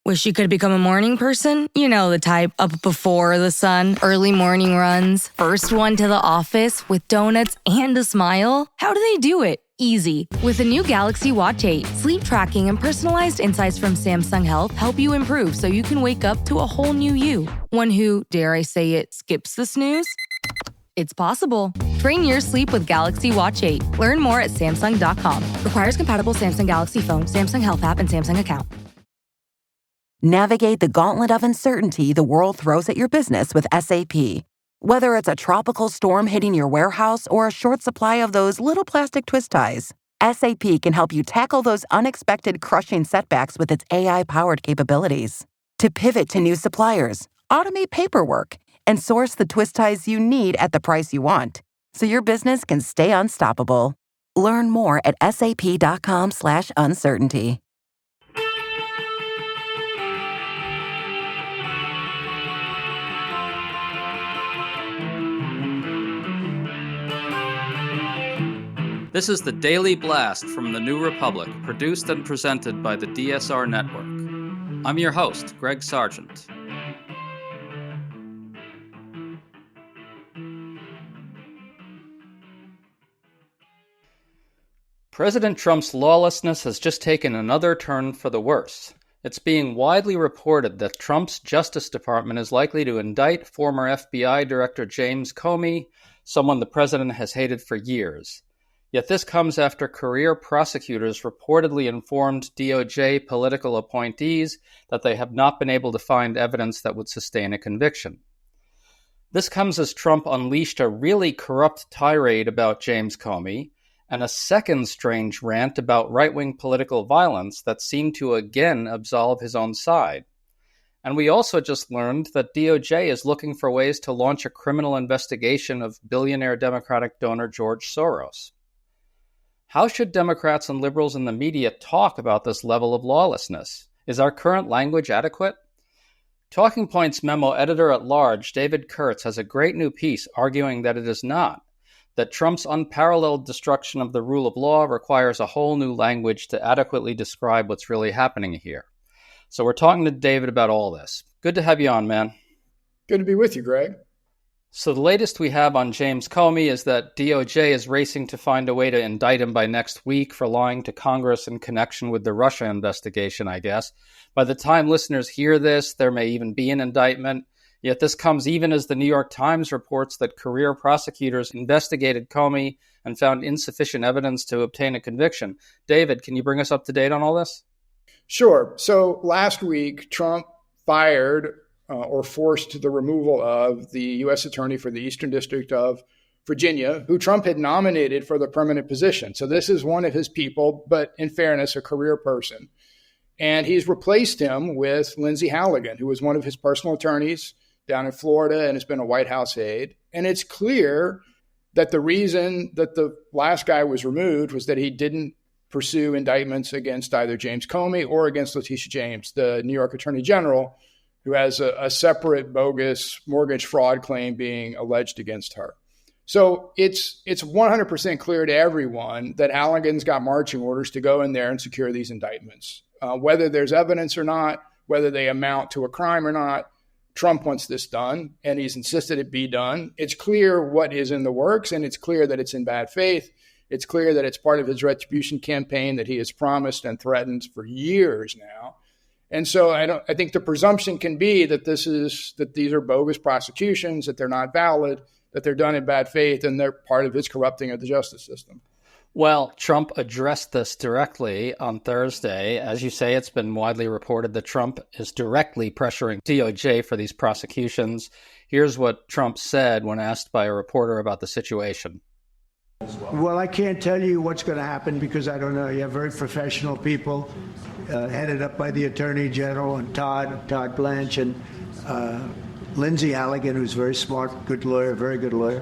Wish you could become a morning person? You know the type, up before the sun, early morning runs, first one to the office with donuts and a smile. How do they do it? Easy. With the new Galaxy Watch 8, sleep tracking and personalized insights from Samsung Health help you improve so you can wake up to a whole new you. One who, dare I say it, skips the snooze? It's possible. Train your sleep with Galaxy Watch 8. Learn more at Samsung.com. Requires compatible Samsung Galaxy phone, Samsung Health app, and Samsung account. Navigate the gauntlet of uncertainty the world throws at your business with SAP. Whether it's a tropical storm hitting your warehouse or a short supply of those little plastic twist ties, SAP can help you tackle those unexpected crushing setbacks with its AI-powered capabilities. To pivot to new suppliers, automate paperwork, and source the twist ties you need at the price you want, so your business can stay unstoppable. Learn more at sap.com/uncertainty. This is the Daily Blast from the New Republic, produced and presented by the DSR Network. I'm your host, Greg Sargent. President Trump's lawlessness has just taken another turn for the worse. It's being widely reported that Trump's Justice Department is likely to indict former FBI Director James Comey, someone the president has hated for years. Yet this comes after career prosecutors reportedly informed DOJ political appointees that they have not been able to find evidence that would sustain a conviction. This comes as Trump unleashed a really corrupt tirade about James Comey and a second strange rant about right-wing political violence that seemed to again absolve his own side. And we also just learned that DOJ is looking for ways to launch a criminal investigation of billionaire Democratic donor George Soros. How should Democrats and liberals in the media talk about this level of lawlessness? Is our current language adequate? Talking Point's memo editor-at-large, David Kurtz, has a great new piece arguing that it is not, that Trump's unparalleled destruction of the rule of law requires a whole new language to adequately describe what's really happening here. So we're talking to David about all this. Good to have you on, man. Good to be with you, Greg. So the latest we have on James Comey is that DOJ is racing to find a way to indict him by next week for lying to Congress in connection with the Russia investigation, I guess. By the time listeners hear this, there may even be an indictment. Yet this comes even as the New York Times reports that career prosecutors investigated Comey and found insufficient evidence to obtain a conviction. David, can you bring us up to date on all this? Sure. So last week, Trump fired or forced the removal of the U.S. Attorney for the Eastern District of Virginia, who Trump had nominated for the permanent position. So this is one of his people, but in fairness, a career person. And he's replaced him with Lindsey Halligan, who was one of his personal attorneys down in Florida and has been a White House aide. And it's clear that the reason that the last guy was removed was that he didn't pursue indictments against either James Comey or against Letitia James, the New York Attorney General, who has a separate bogus mortgage fraud claim being alleged against her. So it's 100% clear to everyone that Halligan's got marching orders to go in there and secure these indictments. Whether there's evidence or not, whether they amount to a crime or not, Trump wants this done, and he's insisted it be done. It's clear what is in the works, and it's clear that it's in bad faith. It's clear that it's part of his retribution campaign that he has promised and threatened for years now. And so I think the presumption can be that these are bogus prosecutions, that they're not valid, that they're done in bad faith, and they're part of his corrupting of the justice system. Well, Trump addressed this directly on Thursday. As you say, it's been widely reported that Trump is directly pressuring DOJ for these prosecutions. Here's what Trump said when asked by a reporter about the situation. Well, I can't tell you what's going to happen because I don't know. You have very professional people headed up by the Attorney General and Todd Blanche and Lindsey Halligan, who's a very smart, good lawyer, very good lawyer.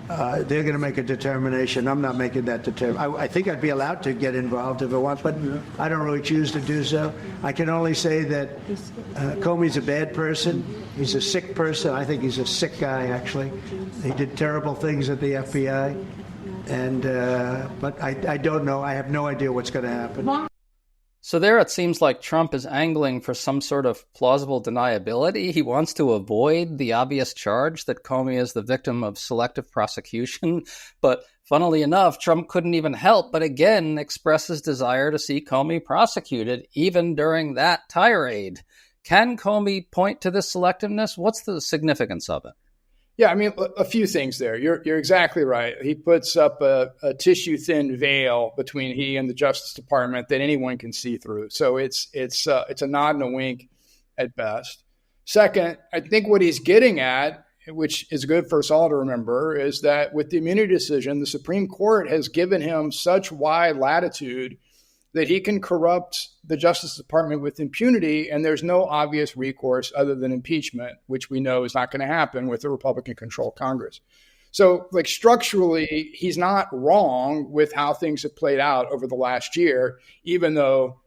They're going to make a determination. I'm not making that determination. I think I'd be allowed to get involved if I want, but I don't really choose to do so. I can only say that Comey's a bad person. He's a sick person. I think he's a sick guy, actually. He did terrible things at the FBI. But I don't know. I have no idea what's going to happen. So there it seems like Trump is angling for some sort of plausible deniability. He wants to avoid the obvious charge that Comey is the victim of selective prosecution. But funnily enough, Trump couldn't even help but again express his desire to see Comey prosecuted, even during that tirade. Can Comey point to this selectiveness? What's the significance of it? Yeah, I mean, a few things there. You're exactly right. He puts up a tissue-thin veil between he and the Justice Department that anyone can see through. So it's a nod and a wink at best. Second, I think what he's getting at, which is good for us all to remember, is that with the immunity decision, the Supreme Court has given him such wide latitude that he can corrupt the Justice Department with impunity, and there's no obvious recourse other than impeachment, which we know is not going to happen with a Republican-controlled Congress. So, structurally, he's not wrong with how things have played out over the last year, even though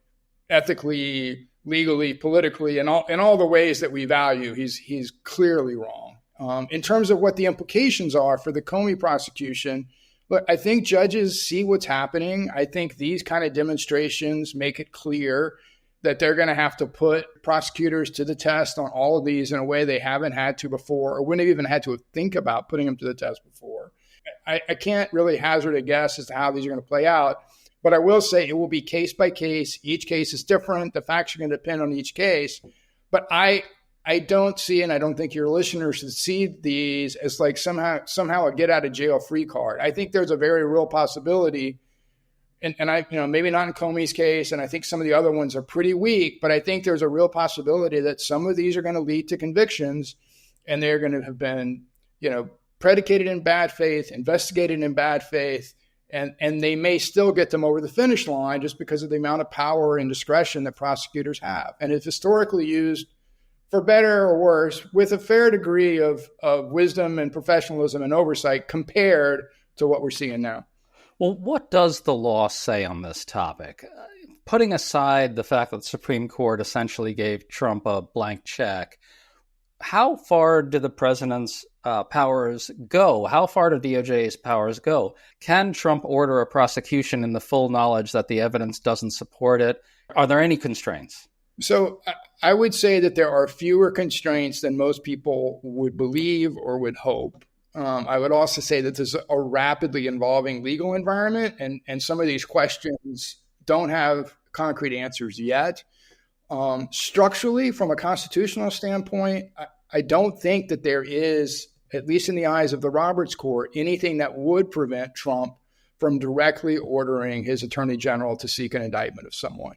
ethically, legally, politically, and all the ways that we value, he's clearly wrong. In terms of what the implications are for the Comey prosecution, look, I think judges see what's happening. I think these kind of demonstrations make it clear that they're going to have to put prosecutors to the test on all of these in a way they haven't had to before, or wouldn't have even had to think about putting them to the test before. I can't really hazard a guess as to how these are going to play out, but I will say it will be case by case. Each case is different. The facts are going to depend on each case. But I don't see, and I don't think your listeners should see these as somehow a get out of jail free card. I think there's a very real possibility, and I, maybe not in Comey's case, and I think some of the other ones are pretty weak, but I think there's a real possibility that some of these are going to lead to convictions, and they're going to have been, predicated in bad faith, investigated in bad faith, and they may still get them over the finish line just because of the amount of power and discretion that prosecutors have. And it's historically used, for better or worse, with a fair degree of wisdom and professionalism and oversight compared to what we're seeing now. Well, what does the law say on this topic? Putting aside the fact that the Supreme Court essentially gave Trump a blank check, how far do the president's powers go? How far do DOJ's powers go? Can Trump order a prosecution in the full knowledge that the evidence doesn't support it? Are there any constraints? So I would say that there are fewer constraints than most people would believe or would hope. I would also say that there's a rapidly evolving legal environment, and some of these questions don't have concrete answers yet. Structurally, from a constitutional standpoint, I don't think that there is, at least in the eyes of the Roberts Court, anything that would prevent Trump from directly ordering his attorney general to seek an indictment of someone.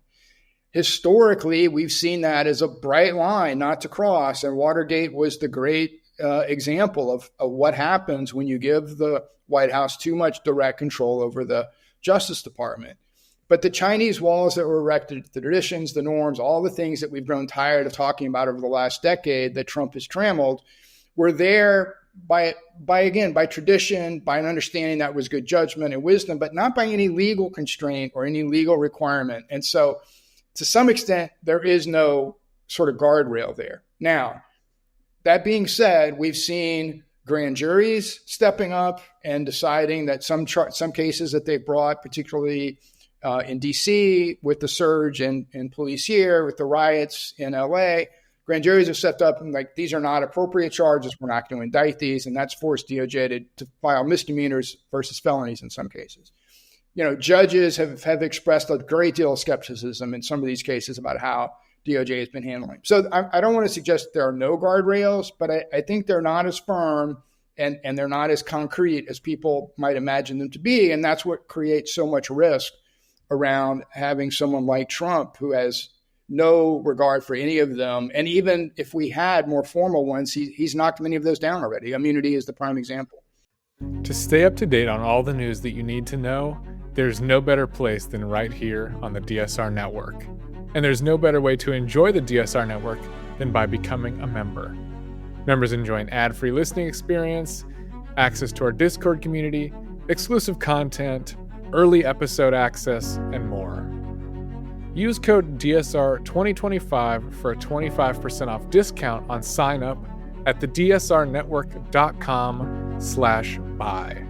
Historically, we've seen that as a bright line not to cross, and Watergate was the great example of what happens when you give the White House too much direct control over the Justice Department. But the Chinese walls that were erected, the traditions, the norms, all the things that we've grown tired of talking about over the last decade that Trump has trammeled, were there by tradition, by an understanding that was good judgment and wisdom, but not by any legal constraint or any legal requirement. And so, to some extent, there is no sort of guardrail there. Now, that being said, we've seen grand juries stepping up and deciding that some cases that they brought, particularly in D.C. with the surge in police here, with the riots in L.A., grand juries have stepped up and these are not appropriate charges. We're not going to indict these. And that's forced DOJ to file misdemeanors versus felonies in some cases. Judges have expressed a great deal of skepticism in some of these cases about how DOJ has been handling. So I don't want to suggest there are no guardrails, but I think they're not as firm and they're not as concrete as people might imagine them to be. And that's what creates so much risk around having someone like Trump who has no regard for any of them. And even if we had more formal ones, he's knocked many of those down already. Immunity is the prime example. To stay up to date on all the news that you need to know, there's no better place than right here on the DSR Network. And there's no better way to enjoy the DSR Network than by becoming a member. Members enjoy an ad-free listening experience, access to our Discord community, exclusive content, early episode access, and more. Use code DSR2025 for a 25% off discount on sign-up at thedsrnetwork.com/buy.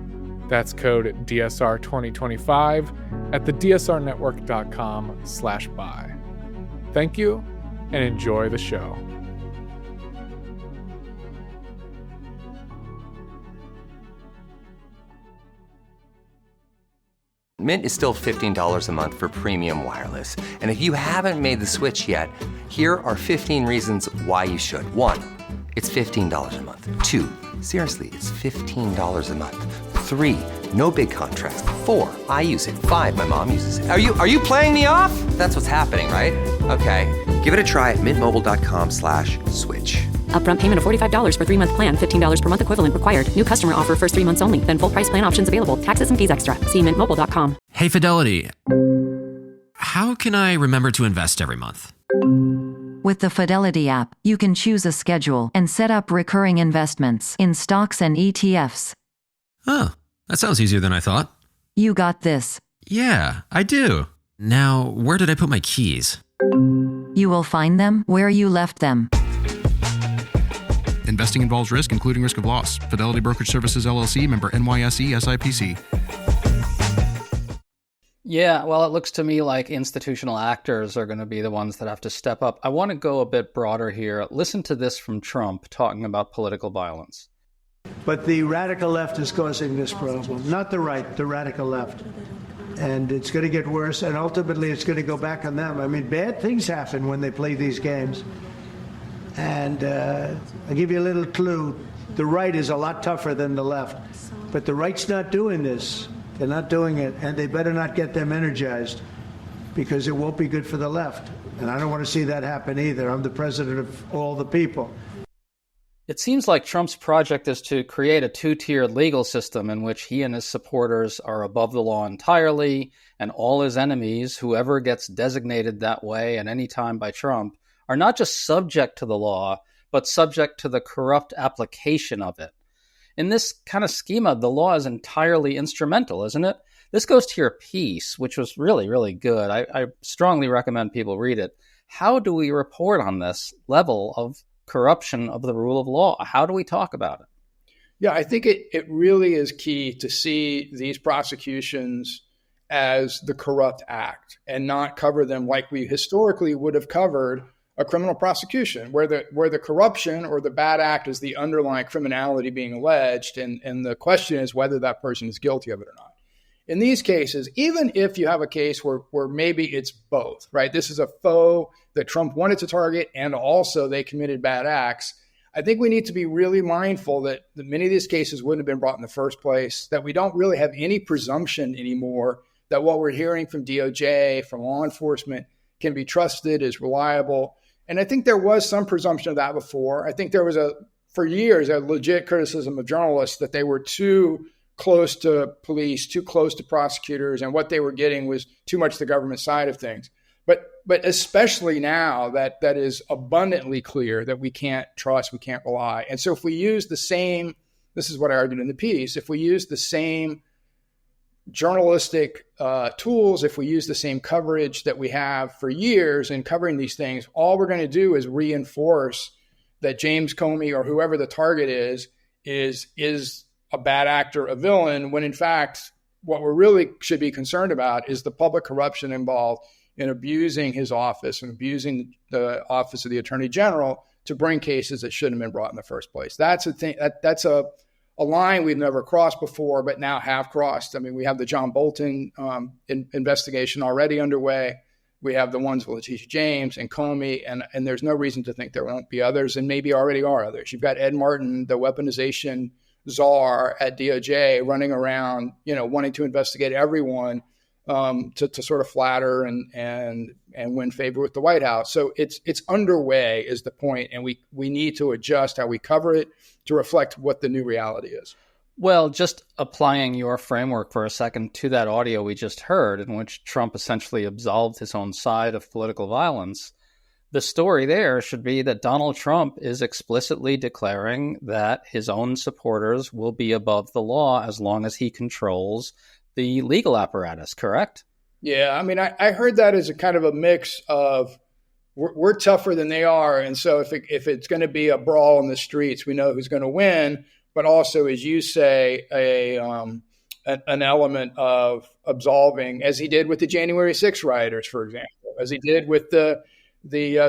That's code DSR2025 at thedsrnetwork.com/buy. Thank you and enjoy the show. Mint is still $15 a month for premium wireless. And if you haven't made the switch yet, here are 15 reasons why you should. 1, it's $15 a month. 2, seriously, it's $15 a month. 3, no big contrast. 4, I use it. 5, my mom uses it. Are you playing me off? That's what's happening, right? Okay, give it a try at mintmobile.com/switch. Upfront payment of $45 for 3-month plan, $15 per month equivalent required. New customer offer first 3 months only. Then full price plan options available. Taxes and fees extra. See mintmobile.com. Hey, Fidelity. How can I remember to invest every month? With the Fidelity app, you can choose a schedule and set up recurring investments in stocks and ETFs. Oh, that sounds easier than I thought. You got this. Yeah, I do. Now, where did I put my keys? You will find them where you left them. Investing involves risk, including risk of loss. Fidelity Brokerage Services, LLC, member NYSE, SIPC. Yeah, well, it looks to me like institutional actors are going to be the ones that have to step up. I want to go a bit broader here. Listen to this from Trump talking about political violence. But the radical left is causing this problem, not the right, the radical left. And it's going to get worse, and ultimately it's going to go back on them. I mean, bad things happen when they play these games. And I'll give you a little clue. The right is a lot tougher than the left. But the right's not doing this. They're not doing it, and they better not get them energized because it won't be good for the left. And I don't want to see that happen either. I'm the president of all the people. It seems like Trump's project is to create a two-tiered legal system in which he and his supporters are above the law entirely, and all his enemies, whoever gets designated that way at any time by Trump, are not just subject to the law, but subject to the corrupt application of it. In this kind of schema, the law is entirely instrumental, isn't it? This goes to your piece, which was really, really good. I strongly recommend people read it. How do we report on this level of corruption of the rule of law? How do we talk about it? Yeah, I think it really is key to see these prosecutions as the corrupt act and not cover them like we historically would have covered a criminal prosecution, where the corruption or the bad act is the underlying criminality being alleged, and the question is whether that person is guilty of it or not. In these cases, even if you have a case where maybe it's both, right? This is a foe that Trump wanted to target, and also they committed bad acts. I think we need to be really mindful that many of these cases wouldn't have been brought in the first place, that we don't really have any presumption anymore that what we're hearing from DOJ, from law enforcement, can be trusted, is reliable. And I think there was some presumption of that before. I think there was for years, a legit criticism of journalists that they were too close to police, too close to prosecutors, and what they were getting was too much the government side of things. But especially now that is abundantly clear that we can't trust, we can't rely. And so if we use the same, this is what I argued in the piece, if we use the same journalistic tools, if we use the same coverage that we have for years in covering these things, all we're going to do is reinforce that James Comey or whoever the target is a bad actor, a villain, when in fact, what we really should be concerned about is the public corruption involved in abusing his office and abusing the office of the Attorney General to bring cases that shouldn't have been brought in the first place. That's a thing. That's a line we've never crossed before, but now have crossed. I mean, we have the John Bolton investigation already underway. We have the ones with Letitia James and Comey, and there's no reason to think there won't be others, and maybe already are others. You've got Ed Martin, the weaponization czar at DOJ, running around, wanting to investigate everyone to sort of flatter and win favor with the White House. So it's underway is the point, and we need to adjust how we cover it to reflect what the new reality is. Well, just applying your framework for a second to that audio we just heard, in which Trump essentially absolved his own side of political violence, the story there should be that Donald Trump is explicitly declaring that his own supporters will be above the law as long as he controls the legal apparatus, correct? Yeah, I mean, I heard that as a kind of a mix of we're tougher than they are, and so if it's going to be a brawl in the streets, we know who's going to win. But also, as you say, an element of absolving, as he did with the January 6th rioters, for example, as he did with the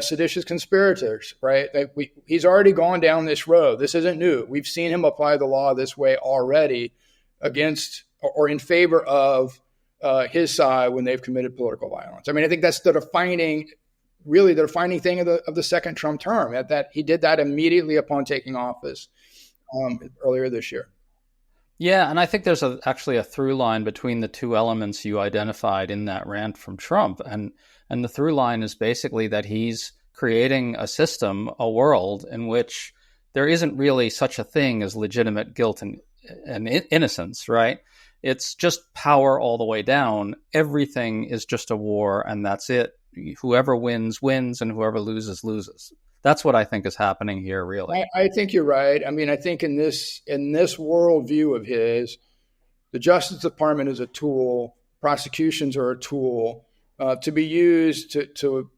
seditious conspirators, right? He's already gone down this road. This isn't new. We've seen him apply the law this way already against or in favor of his side when they've committed political violence. I mean, I think that's the defining thing of the second Trump term, that he did that immediately upon taking office earlier this year. Yeah, and I think there's actually a through line between the two elements you identified in that rant from Trump. And the through line is basically that he's creating a system, a world in which there isn't really such a thing as legitimate guilt and innocence, right? It's just power all the way down. Everything is just a war, and that's it. Whoever wins, wins, and whoever loses, loses. That's what I think is happening here, really. I think you're right. I mean, I think in this worldview of his, the Justice Department is a tool, prosecutions are a tool to be used to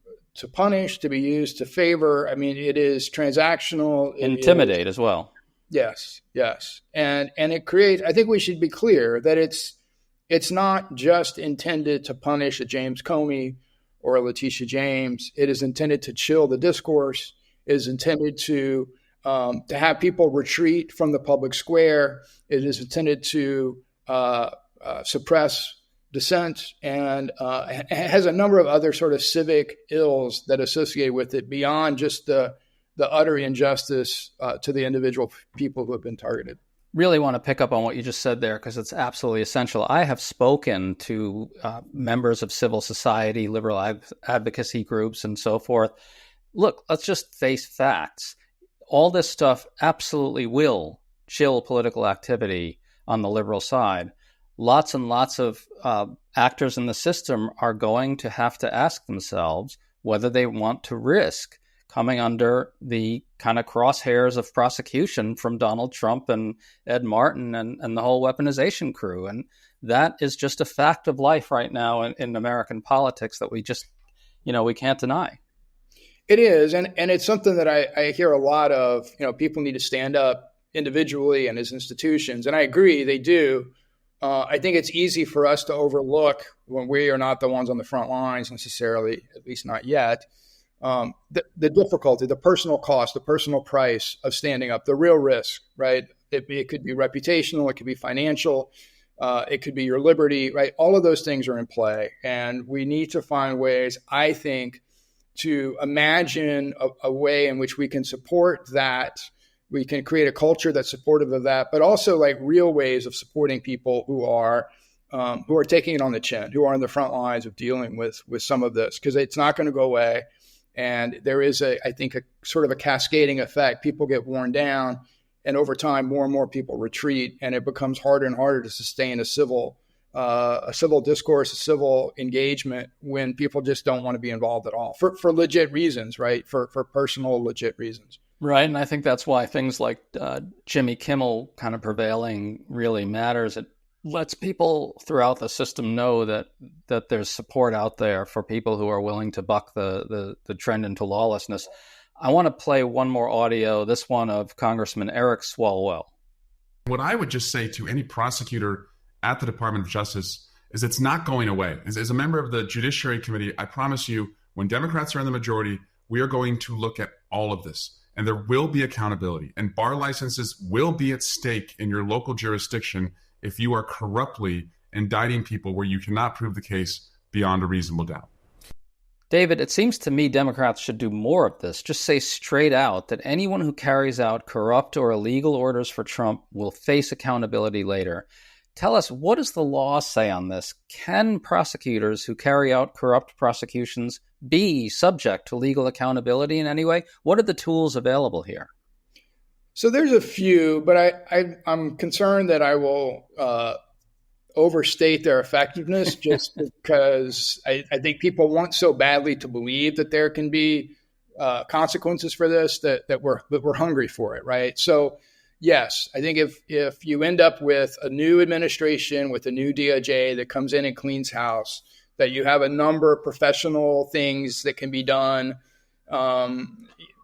punish, to be used to favor. I mean, it is transactional. Intimidate as well. Yes. And it creates, I think we should be clear that it's not just intended to punish a James Comey or a Letitia James. It is intended to chill the discourse. It is intended to have people retreat from the public square. It is intended to suppress dissent, and it has a number of other sort of civic ills that associate with it beyond just the utter injustice to the individual people who have been targeted. Really want to pick up on what you just said there because it's absolutely essential. I have spoken to members of civil society, liberal advocacy groups, and so forth. Look, let's just face facts. All this stuff absolutely will chill political activity on the liberal side. Lots and lots of actors in the system are going to have to ask themselves whether they want to risk coming under the kind of crosshairs of prosecution from Donald Trump and Ed Martin and the whole weaponization crew. And that is just a fact of life right now in American politics that we just, we can't deny. It is. And it's something that I hear a lot of, people need to stand up individually and as institutions. And I agree, they do. I think it's easy for us to overlook when we are not the ones on the front lines necessarily, at least not yet. The difficulty, the personal cost, the personal price of standing up, the real risk, right? It could be reputational, it could be financial, it could be your liberty, right? All of those things are in play. And we need to find ways, I think, to imagine a way in which we can support that. We can create a culture that's supportive of that, but also like real ways of supporting people who are taking it on the chin, who are on the front lines of dealing with some of this, because it's not going to go away. And there is I think a sort of a cascading effect. People get worn down, and over time, more and more people retreat, and it becomes harder and harder to sustain a civil discourse, a civil engagement when people just don't want to be involved at all for legit reasons, right? For personal legit reasons. Right. And I think that's why things like Jimmy Kimmel kind of prevailing really matters. It lets people throughout the system know that there's support out there for people who are willing to buck the trend into lawlessness. I want to play one more audio, this one of Congressman Eric Swalwell. What I would just say to any prosecutor at the Department of Justice is it's not going away. As a member of the Judiciary Committee, I promise you, when Democrats are in the majority, we are going to look at all of this. And there will be accountability. And bar licenses will be at stake in your local jurisdiction if you are corruptly indicting people where you cannot prove the case beyond a reasonable doubt. David, it seems to me Democrats should do more of this. Just say straight out that anyone who carries out corrupt or illegal orders for Trump will face accountability later. Tell us, what does the law say on this? Can prosecutors who carry out corrupt prosecutions be subject to legal accountability in any way? What are the tools available here? So there's a few, but I'm concerned that I will overstate their effectiveness just because I think people want so badly to believe that there can be consequences for this that we're hungry for it, right? So yes, I think if you end up with a new administration, with a new DOJ that comes in and cleans house, that you have a number of professional things that can be done,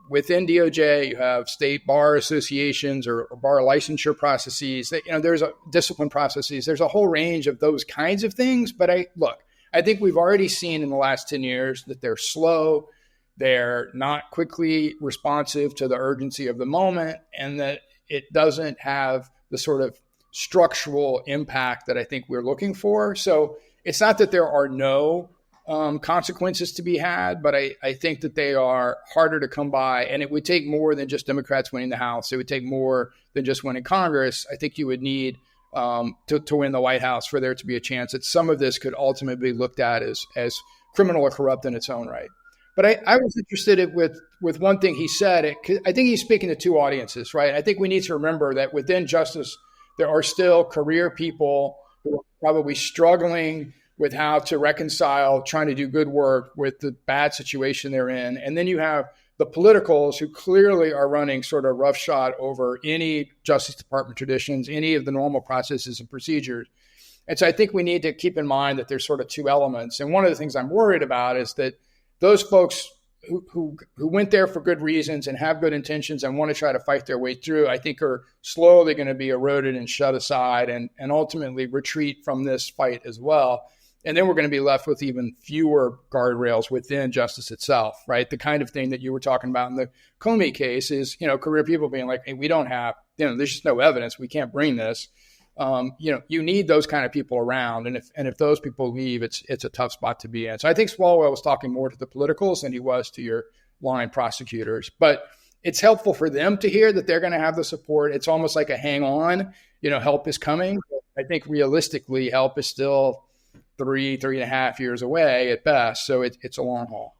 within DOJ, you have state bar associations or bar licensure processes. There's discipline processes. There's a whole range of those kinds of things. But I think we've already seen in the last 10 years that they're slow, they're not quickly responsive to the urgency of the moment, and that it doesn't have the sort of structural impact that I think we're looking for. So it's not that there are no consequences to be had, but I think that they are harder to come by. And it would take more than just Democrats winning the House. It would take more than just winning Congress. I think you would need to win the White House for there to be a chance that some of this could ultimately be looked at as criminal or corrupt in its own right. But I was interested with one thing he said. I think he's speaking to two audiences, right? I think we need to remember that within justice, there are still career people who are probably struggling with how to reconcile trying to do good work with the bad situation they're in. And then you have the politicals who clearly are running sort of roughshod over any Justice Department traditions, any of the normal processes and procedures. And so I think we need to keep in mind that there's sort of two elements. And one of the things I'm worried about is that those folks who went there for good reasons and have good intentions and want to try to fight their way through, I think are slowly going to be eroded and shut aside and ultimately retreat from this fight as well. And then we're going to be left with even fewer guardrails within justice itself, right? The kind of thing that you were talking about in the Comey case is, career people being like, hey, we don't have, there's just no evidence. We can't bring this. You need those kind of people around. And if those people leave, it's a tough spot to be in. So I think Swalwell was talking more to the politicals than he was to your line prosecutors. But it's helpful for them to hear that they're going to have the support. It's almost like a hang on, help is coming. I think realistically, help is still 3.5 years away at best. So it's a long haul.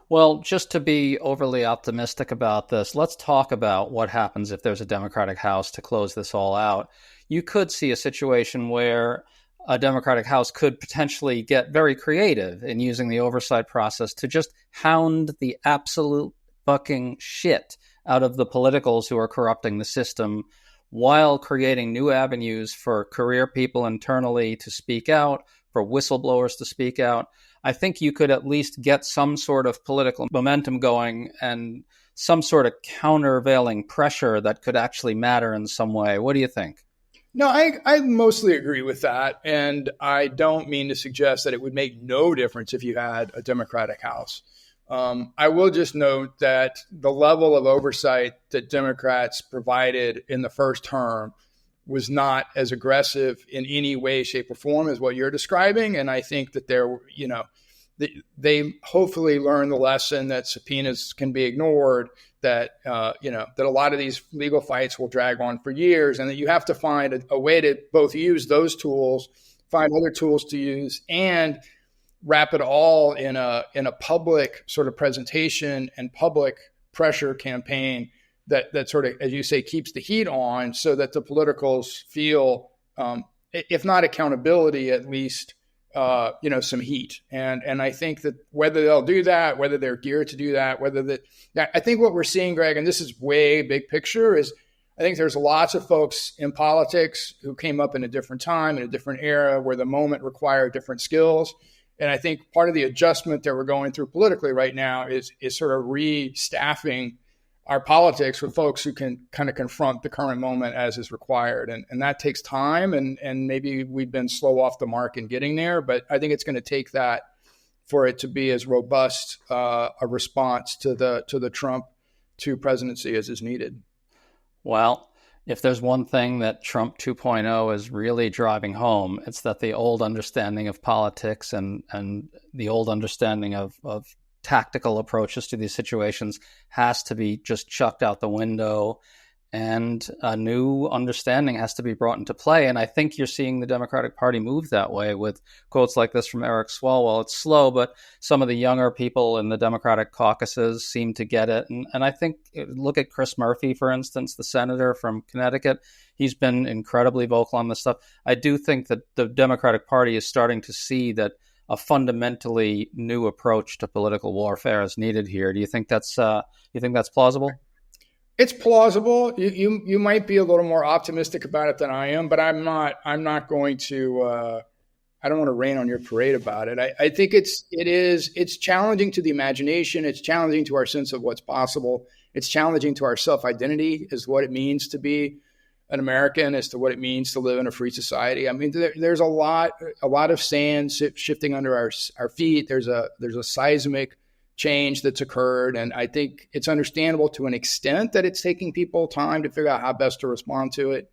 Well, just to be overly optimistic about this, let's talk about what happens if there's a Democratic House to close this all out. You could see a situation where a Democratic House could potentially get very creative in using the oversight process to just hound the absolute fucking shit out of the politicals who are corrupting the system while creating new avenues for career people internally to speak out, for whistleblowers to speak out. I think you could at least get some sort of political momentum going and some sort of countervailing pressure that could actually matter in some way. What do you think? No, I mostly agree with that. And I don't mean to suggest that it would make no difference if you had a Democratic House. I will just note that the level of oversight that Democrats provided in the first term was not as aggressive in any way, shape, or form as what you're describing. And I think that they hopefully learned the lesson that subpoenas can be ignored, that that a lot of these legal fights will drag on for years, and that you have to find a way to both use those tools, find other tools to use, and wrap it all in a public sort of presentation and public pressure campaign that sort of, as you say, keeps the heat on, so that the politicals feel, if not accountability, at least some heat. And I think that whether they'll do that, whether they're geared to do that, I think what we're seeing, Greg, and this is way big picture, is I think there's lots of folks in politics who came up in a different time, in a different era, where the moment required different skills. And I think part of the adjustment that we're going through politically right now is sort of restaffing our politics with folks who can kind of confront the current moment as is required. And that takes time, and maybe we've been slow off the mark in getting there, but I think it's going to take that for it to be as robust a response to the Trump 2 presidency as is needed. Well, if there's one thing that Trump 2.0 is really driving home, it's that the old understanding of politics and the old understanding of tactical approaches to these situations has to be just chucked out the window, and a new understanding has to be brought into play. And I think you're seeing the Democratic Party move that way with quotes like this from Eric Swalwell. It's slow, but some of the younger people in the Democratic caucuses seem to get it. And I think, look at Chris Murphy, for instance, the senator from Connecticut. He's been incredibly vocal on this stuff. I do think that the Democratic Party is starting to see that a fundamentally new approach to political warfare is needed here. Do you think that's plausible? It's plausible. You might be a little more optimistic about it than I am, but I'm not going to I don't want to rain on your parade about it. I think it's challenging to the imagination. It's challenging to our sense of what's possible. It's challenging to our self-identity as what it means to be an American, as to what it means to live in a free society. I mean, there's a lot of sand shifting under our feet. There's a seismic change that's occurred, and I think it's understandable to an extent that it's taking people time to figure out how best to respond to it.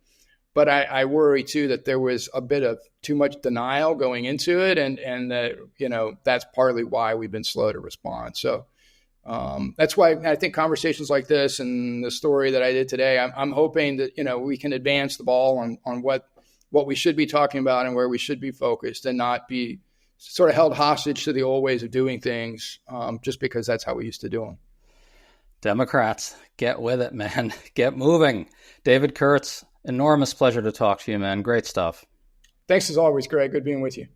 But I worry too that there was a bit of too much denial going into it, and that that's partly why we've been slow to respond. So that's why I think conversations like this and the story that I did today, I'm hoping that we can advance the ball on what we should be talking about and where we should be focused, and not be sort of held hostage to the old ways of doing things just because that's how we used to do them. Democrats, get with it, man. Get moving. David Kurtz, enormous pleasure to talk to you, man. Great stuff. Thanks as always, Greg. Good being with you.